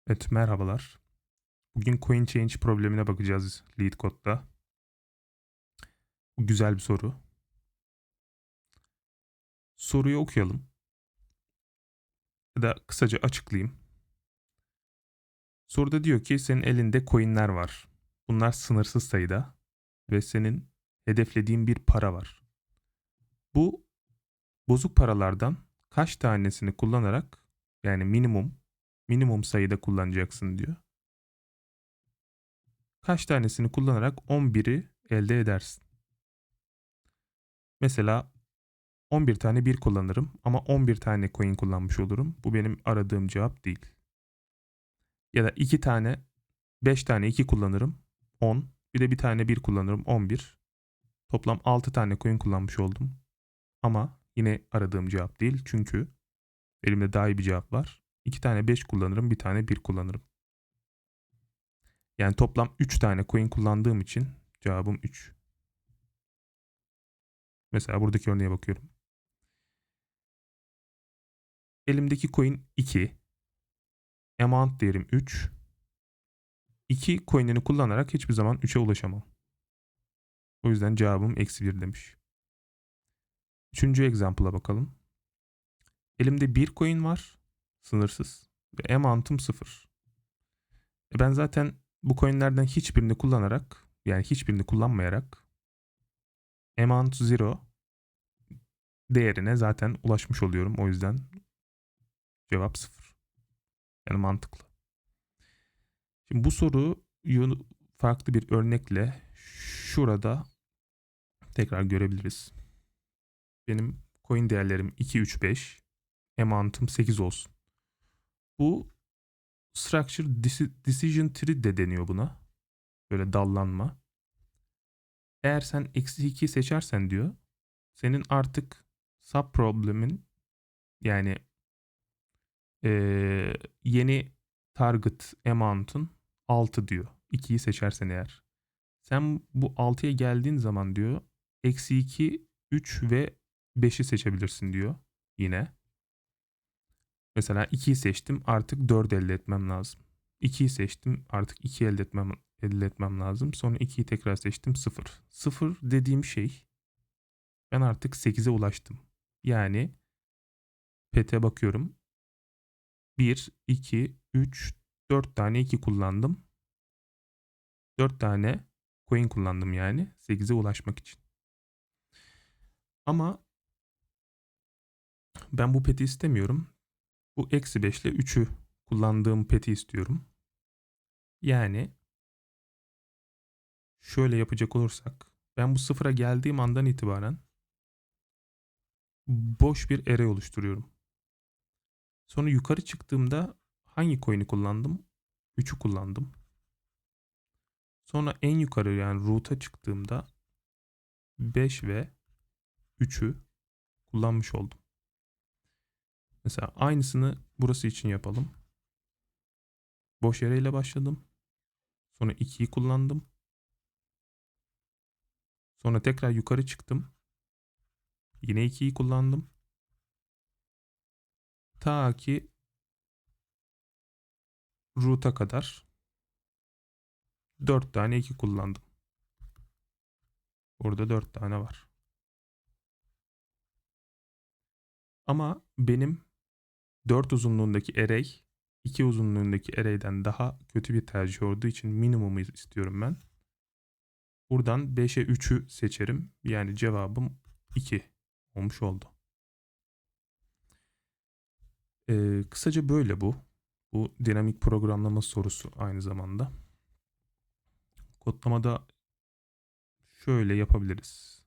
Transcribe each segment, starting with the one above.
Evet, merhabalar. Bugün coin change problemine bakacağız LeetCode'da. Bu güzel bir soru. Soruyu okuyalım ya da kısaca açıklayayım. Soruda diyor ki senin elinde coinler var. Bunlar sınırsız sayıda ve senin hedeflediğin bir para var. Bu bozuk paralardan kaç tanesini kullanarak, yani minimum sayıda kullanacaksın diyor. Kaç tanesini kullanarak 11'i elde edersin. Mesela 11 tane bir kullanırım ama 11 tane coin kullanmış olurum. Bu benim aradığım cevap değil. Ya da 2 tane, 5 tane 2 kullanırım. 10. Bir de bir tane bir kullanırım. 11. Toplam 6 tane coin kullanmış oldum. Ama yine aradığım cevap değil. Çünkü elimde daha iyi bir cevap var. 2 tane 5 kullanırım. Bir tane bir kullanırım. Yani toplam 3 tane coin kullandığım için cevabım 3. Mesela buradaki örneğe bakıyorum. Elimdeki coin 2. Amount değerim 3. 2 coin'ini kullanarak hiçbir zaman 3'e ulaşamam. O yüzden cevabım -1 demiş. Üçüncü example'a bakalım. Elimde bir coin var. Sınırsız. Ve amount'um 0. Ben zaten bu coinlerden hiçbirini kullanarak, yani hiçbirini kullanmayarak amount 0 değerine zaten ulaşmış oluyorum. O yüzden cevap 0. Yani mantıklı. Şimdi bu soruyu farklı bir örnekle şurada tekrar görebiliriz. Benim coin değerlerim 2, 3, 5. Amount'um 8 olsun. Bu structure decision tree de deniyor buna. Böyle dallanma. Eğer sen -2 seçersen diyor, senin artık sub problemin, yani yeni target amount'un 6 diyor. 2'yi seçersen eğer. Sen bu 6'ya geldiğin zaman diyor -2, 3 ve 5'i seçebilirsin diyor yine. Mesela 2'yi seçtim, artık 4 elde etmem lazım. 2'yi seçtim, artık 2 elde etmem lazım. Sonra 2'yi tekrar seçtim, 0. 0 dediğim şey, ben artık 8'e ulaştım. Yani pet'e bakıyorum. 1, 2, 3, 4 tane 2 kullandım. 4 tane coin kullandım yani 8'e ulaşmak için. Ama ben bu pet'i istemiyorum. Bu -5 ile 3'ü kullandığım pet'i istiyorum. Yani şöyle yapacak olursak, ben bu sıfıra geldiğim andan itibaren boş bir array oluşturuyorum. Sonra yukarı çıktığımda hangi coin'i kullandım? 3'ü kullandım. Sonra en yukarı, yani root'a çıktığımda 5 ve 3'ü kullanmış oldum. Mesela aynısını burası için yapalım. Boş array ile başladım. Sonra 2'yi kullandım. Sonra tekrar yukarı çıktım. Yine 2'yi kullandım. Ta ki root'a kadar 4 tane 2 kullandım. Burada 4 tane var. Ama benim 4 uzunluğundaki array 2 uzunluğundaki array'den daha kötü bir tercih olduğu için minimumu istiyorum ben. Buradan 5'e 3'ü seçerim. Yani cevabım 2 olmuş oldu. Kısaca böyle bu. Bu dinamik programlama sorusu aynı zamanda. Kodlamada şöyle yapabiliriz.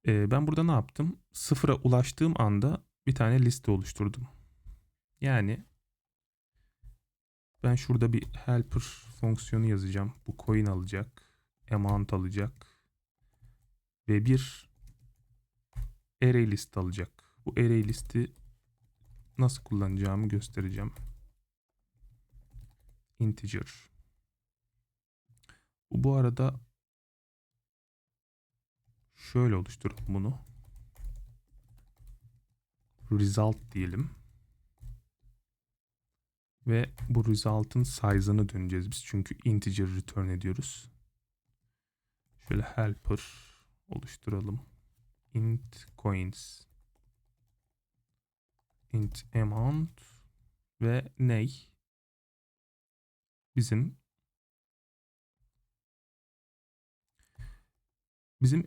Ben burada ne yaptım? Sıfıra ulaştığım anda bir tane liste oluşturdum. Yani ben şurada bir helper fonksiyonu yazacağım. Bu coin alacak, amount alacak ve bir array list alacak. Bu array listi nasıl kullanacağımı göstereceğim. Integer. Bu arada şöyle oluşturalım bunu. Result diyelim. Ve bu result'ın size'ını döneceğiz biz. Çünkü integer return ediyoruz. Şöyle helper oluşturalım. Int coins. Int amount. Ve ney? Bizim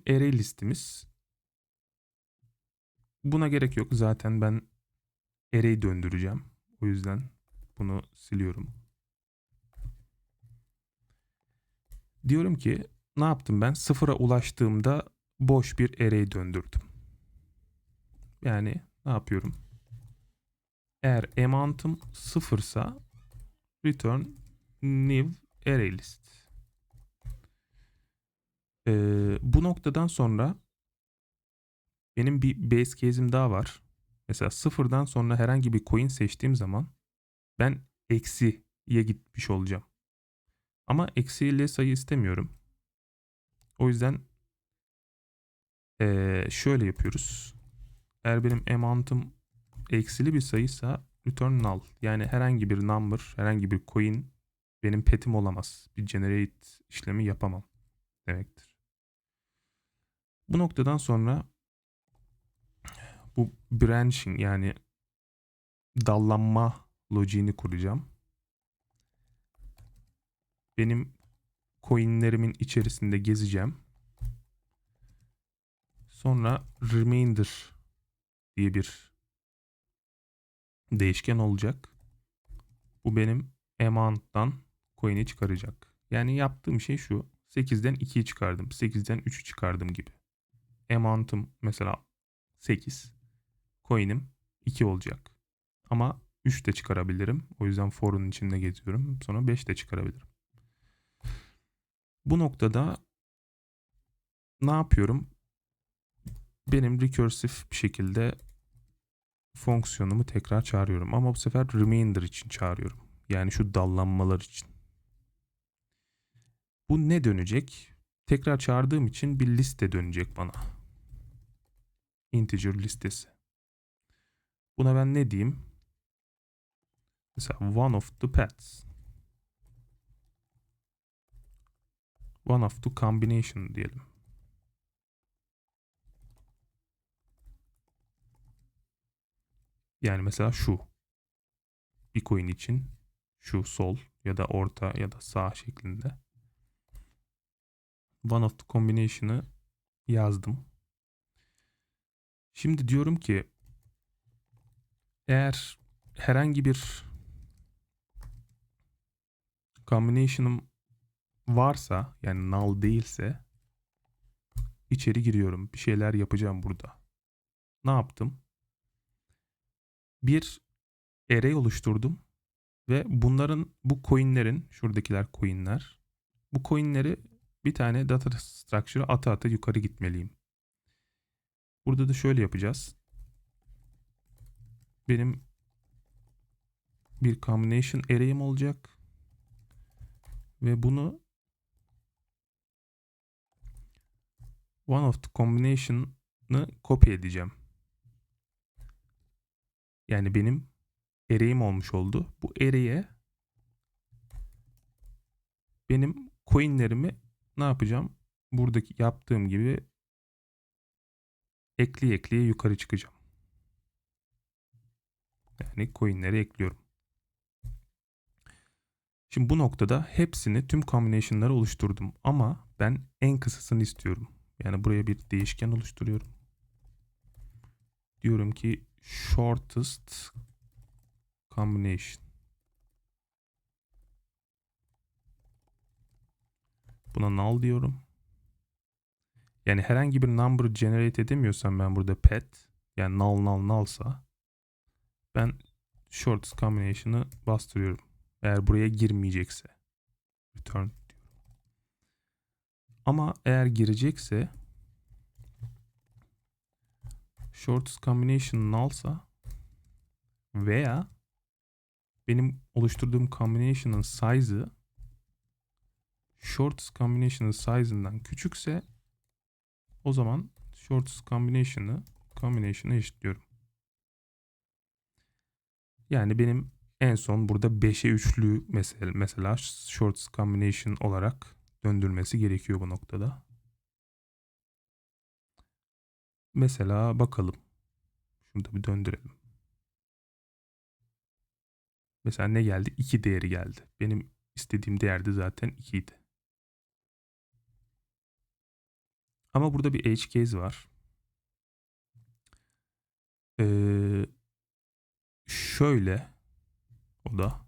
array listimiz. Buna gerek yok. Zaten ben array döndüreceğim. O yüzden bunu siliyorum. Diyorum ki ne yaptım ben? Sıfıra ulaştığımda boş bir array döndürdüm. Yani ne yapıyorum? Eğer amount'um sıfırsa return new array list. Bu noktadan sonra benim bir base case'im daha var. Mesela sıfırdan sonra herhangi bir coin seçtiğim zaman ben eksiye gitmiş olacağım. Ama eksiyle sayı istemiyorum. O yüzden şöyle yapıyoruz. Eğer benim amount'um eksili bir sayıysa return null. Yani herhangi bir number, herhangi bir coin benim pet'im olamaz. Bir generate işlemi yapamam demektir. Bu noktadan sonra bu branching yani dallanma lojiğini kuracağım. Benim coinlerimin içerisinde gezeceğim. Sonra remainder diye bir değişken olacak. Bu benim amount'tan coin'i çıkaracak. Yani yaptığım şey şu. 8'den 2'yi çıkardım. 8'den 3'ü çıkardım gibi. Amount'um mesela 8. Coin'im 2 olacak. Ama 3 de çıkarabilirim. O yüzden for'un içinde geziyorum. Sonra 5 de çıkarabilirim. Bu noktada ne yapıyorum? Benim recursive bir şekilde fonksiyonumu tekrar çağırıyorum. Ama bu sefer remainder için çağırıyorum. Yani şu dallanmalar için. Bu ne dönecek? Tekrar çağırdığım için bir liste dönecek bana. Integer listesi. Buna ben ne diyeyim? Mesela one of the pets. One of the combination diyelim. Yani mesela şu. Bir coin için şu sol ya da orta ya da sağ şeklinde. One of the combination'ı yazdım. Şimdi diyorum ki eğer herhangi bir combination'ım varsa yani null değilse içeri giriyorum. Bir şeyler yapacağım burada. Ne yaptım? Bir array oluşturdum ve bu coinlerin şuradakiler coinler. Bu coinleri bir tane data structure'a ata ata yukarı gitmeliyim. Burada da şöyle yapacağız. Benim bir combination array'im olacak. Ve bunu one of the combination'ı kopya edeceğim. Yani benim array'im olmuş oldu. Bu array'e benim coinlerimi ne yapacağım? Buradaki yaptığım gibi ekleye yukarı çıkacağım. Yani coinleri ekliyorum. Şimdi bu noktada hepsini tüm combination'ları oluşturdum. Ama ben en kısasını istiyorum. Yani buraya bir değişken oluşturuyorum. Diyorum ki shortest combination. Buna null diyorum. Yani herhangi bir number generate edemiyorsam ben burada pet yani null'sa ben shortest combination'ı bastırıyorum. Eğer buraya girmeyecekse return diyorum. Ama eğer girecekse shortest combination null'sa veya benim oluşturduğum combination'ın size'ı shortest combination'ın size'ından küçükse o zaman shortest combination'ı eşitliyorum. Yani benim En son burada 5'e 3'lü mesela shorts combination olarak döndürmesi gerekiyor bu noktada. Mesela bakalım. Şunu da bir döndürelim. Mesela ne geldi? 2 değeri geldi. Benim istediğim değer de zaten 2 idi. Ama burada bir edge case var. Şöyle o da.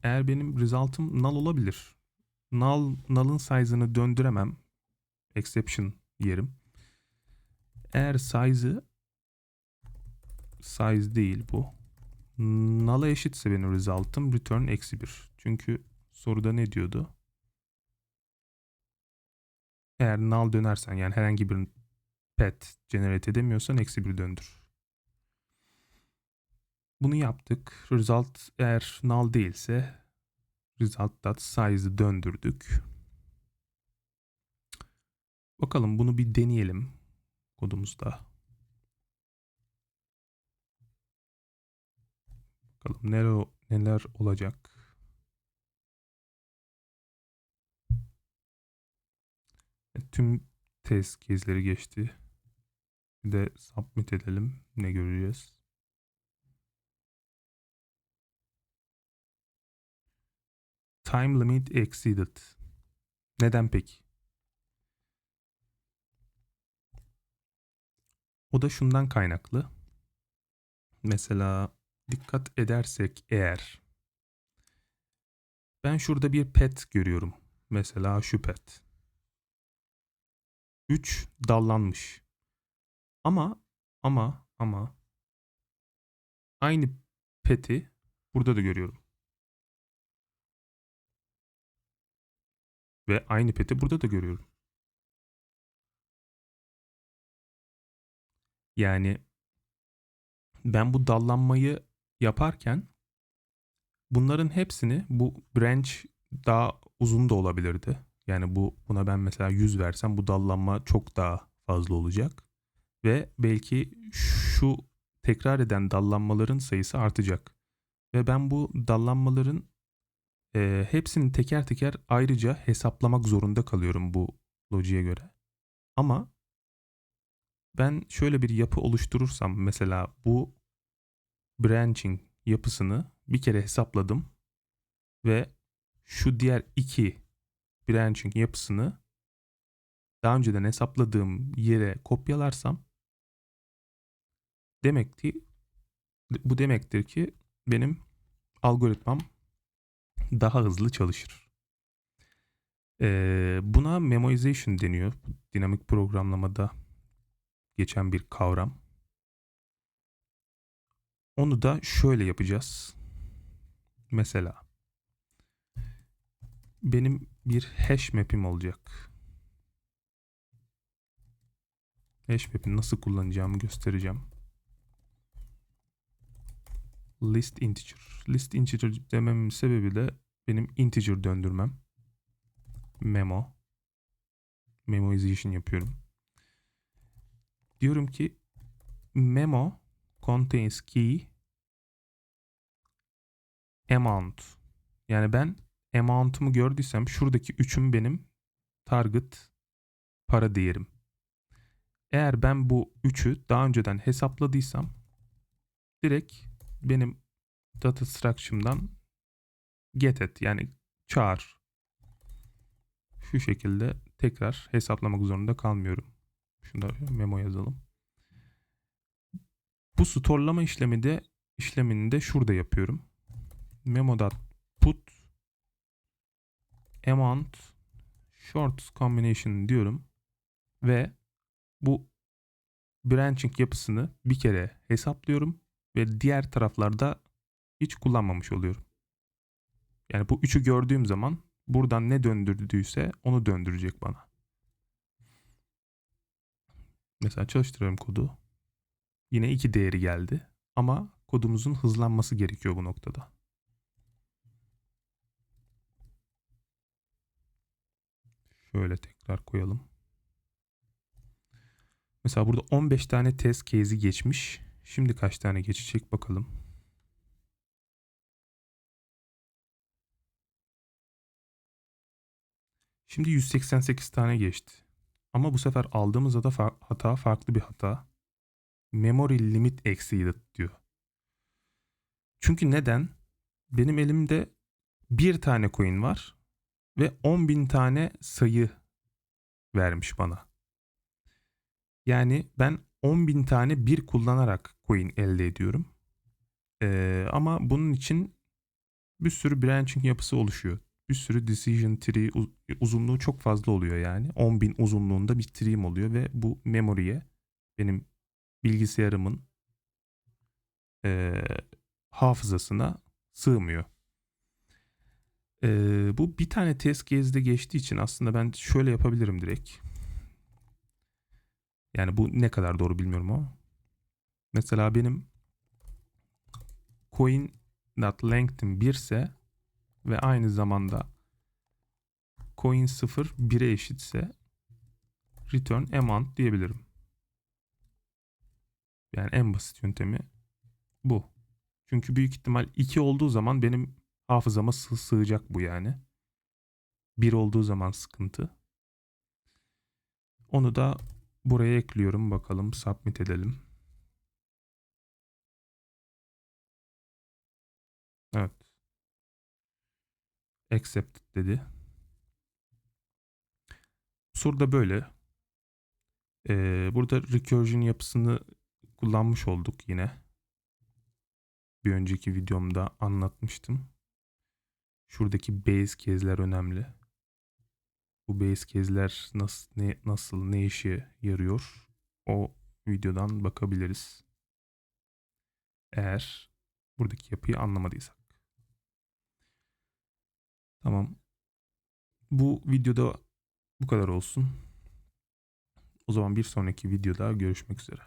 Eğer benim result'ım null olabilir. Null'ın size'ını döndüremem. Exception yerim. Eğer size değil bu. Null'a eşitse benim result'ım return -1. Çünkü soruda ne diyordu? Eğer null dönersen yani herhangi bir pet generate edemiyorsan -1 döndür. Bunu yaptık. Result eğer null değilse result.size'ı döndürdük. Bakalım bunu bir deneyelim kodumuzda. Bakalım neler olacak. Tüm test case'leri geçti. Bir de submit edelim. Ne göreceğiz? Time limit exceeded. Neden peki? O da şundan kaynaklı. Mesela dikkat edersek eğer ben şurada bir pet görüyorum. Mesela şu pet. 3 dallanmış. Ama aynı pet'i burada da görüyorum. Ve aynı pet'i burada da görüyorum. Yani ben bu dallanmayı yaparken bunların hepsini bu branch daha uzun da olabilirdi. Yani buna ben mesela 100 versem bu dallanma çok daha fazla olacak. Ve belki şu tekrar eden dallanmaların sayısı artacak. Ve ben bu dallanmaların hepsini teker teker ayrıca hesaplamak zorunda kalıyorum bu lojiye göre. Ama ben şöyle bir yapı oluşturursam mesela bu branching yapısını bir kere hesapladım ve şu diğer iki branching yapısını daha önceden hesapladığım yere kopyalarsam bu demektir ki benim algoritmam daha hızlı çalışır. Buna memoization deniyor. Dinamik programlamada geçen bir kavram. Onu da şöyle yapacağız. Mesela benim bir hash map'im olacak. Hash map'i nasıl kullanacağımı göstereceğim. List integer. List integer dememin sebebi de benim integer döndürmem. Memoization yapıyorum. Diyorum ki memo contains key amount. Yani ben amount'umu gördüysem şuradaki 3'üm benim target para değerim. Eğer ben bu 3'ü daha önceden hesapladıysam direkt benim data structure'ımdan get et yani çağır. Şu şekilde tekrar hesaplamak zorunda kalmıyorum. Şunu da memo yazalım. Bu store'lama işlemini de şurada yapıyorum. Memo.put amount shorts combination diyorum ve bu branching yapısını bir kere hesaplıyorum ve diğer taraflarda hiç kullanmamış oluyorum. Yani bu üçü gördüğüm zaman buradan ne döndürdüyse onu döndürecek bana. Mesela çalıştırıyorum kodu. Yine 2 değeri geldi. Ama kodumuzun hızlanması gerekiyor bu noktada. Şöyle tekrar koyalım. Mesela burada 15 tane test case'i geçmiş. Şimdi kaç tane geçecek bakalım. Şimdi 188 tane geçti. Ama bu sefer aldığımız hata farklı bir hata. Memory limit exceeded diyor. Çünkü neden? Benim elimde bir tane coin var ve 10.000 tane sayı vermiş bana. Yani ben 10.000 tane bir kullanarak coin elde ediyorum. Ama bunun için bir sürü branching yapısı oluşuyor. Bir sürü decision tree uzunluğu çok fazla oluyor yani. 10.000 uzunluğunda bir tree'm oluyor ve bu memory'e benim bilgisayarımın hafızasına sığmıyor. Bu bir tane test case'de geçtiği için aslında ben şöyle yapabilirim direkt. Yani bu ne kadar doğru bilmiyorum ama. Mesela benim coin.length'im 1 ise ve aynı zamanda coin 0 1'e eşitse return amount diyebilirim. Yani en basit yöntemi bu. Çünkü büyük ihtimal 2 olduğu zaman benim hafızama sığacak bu yani. 1 olduğu zaman sıkıntı. Onu da buraya ekliyorum. Bakalım submit edelim. Evet. Accepted dedi. Soruda böyle. Burada recursion yapısını kullanmış olduk yine. Bir önceki videomda anlatmıştım. Şuradaki base case'ler önemli. Bu base case'ler nasıl ne işe yarıyor? O videodan bakabiliriz. Eğer buradaki yapıyı anlamadıysak. Tamam. Bu videoda bu kadar olsun. O zaman bir sonraki videoda görüşmek üzere.